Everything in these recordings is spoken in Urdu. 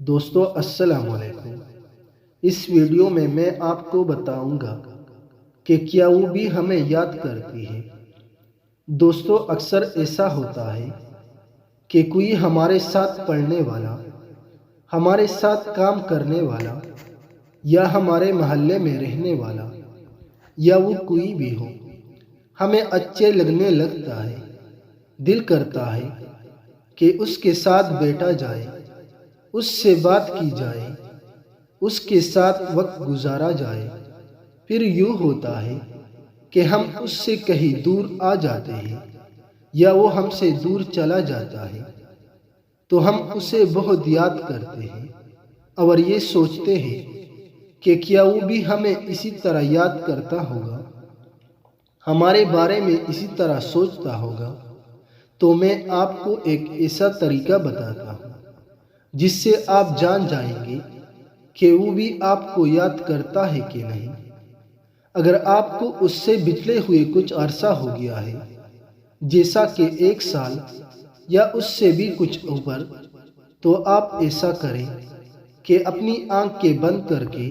دوستو السلام علیکم۔ اس ویڈیو میں آپ کو بتاؤں گا کہ کیا وہ بھی ہمیں یاد کرتی ہے۔ دوستو اکثر ایسا ہوتا ہے کہ کوئی ہمارے ساتھ پڑھنے والا، ہمارے ساتھ کام کرنے والا یا ہمارے محلے میں رہنے والا یا وہ کوئی بھی ہو، ہمیں اچھے لگنے لگتا ہے۔ دل کرتا ہے کہ اس کے ساتھ بیٹھا جائے، اس سے بات کی جائے، اس کے ساتھ وقت گزارا جائے۔ پھر یوں ہوتا ہے کہ ہم اس سے کہیں دور آ جاتے ہیں یا وہ ہم سے دور چلا جاتا ہے تو ہم اسے بہت یاد کرتے ہیں اور یہ سوچتے ہیں کہ کیا وہ بھی ہمیں اسی طرح یاد کرتا ہوگا، ہمارے بارے میں اسی طرح سوچتا ہوگا۔ تو میں آپ کو ایک ایسا طریقہ بتاتا ہوں جس سے آپ جان جائیں گے کہ وہ بھی آپ کو یاد کرتا ہے کہ نہیں۔ اگر آپ کو اس سے بچھڑے ہوئے کچھ عرصہ ہو گیا ہے، جیسا کہ 1 سال یا اس سے بھی کچھ اوپر، تو آپ ایسا کریں کہ اپنی آنکھیں بند کر کے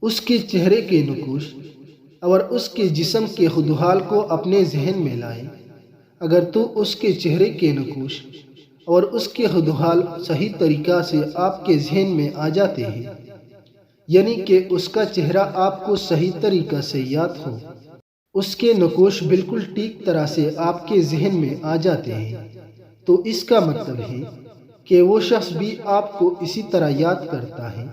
اس کے چہرے کے نقوش اور اس کے جسم کے خدوحال کو اپنے ذہن میں لائیں۔ اگر تو اس کے چہرے کے نقوش اور اس کے خدوحال صحیح طریقہ سے آپ کے ذہن میں آ جاتے ہیں، یعنی کہ اس کا چہرہ آپ کو صحیح طریقہ سے یاد ہو، اس کے نقوش بالکل ٹھیک طرح سے آپ کے ذہن میں آ جاتے ہیں، تو اس کا مطلب ہے کہ وہ شخص بھی آپ کو اسی طرح یاد کرتا ہے۔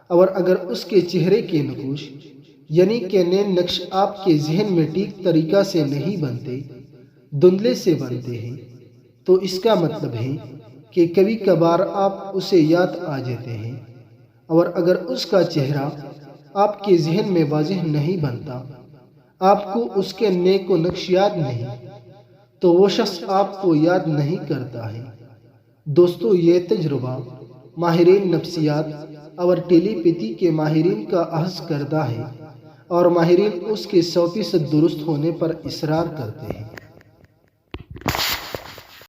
اور اگر اس کے چہرے کے نقوش یعنی کہ نین نقش آپ کے ذہن میں ٹھیک طریقہ سے نہیں بنتے، دھندلے سے بنتے ہیں، تو اس کا مطلب ہے کہ کبھی کبھار آپ اسے یاد آ جاتے ہیں۔ اور اگر اس کا چہرہ آپ کے ذہن میں واضح نہیں بنتا، آپ کو اس کے نیک و نقش یاد نہیں، تو وہ شخص آپ کو یاد نہیں کرتا ہے۔ دوستو یہ تجربہ ماہرین نفسیات اور ٹیلی پیتھی کے ماہرین کا اخذ کردہ ہے، اور ماہرین اس کے 100% درست ہونے پر اصرار کرتے ہیں۔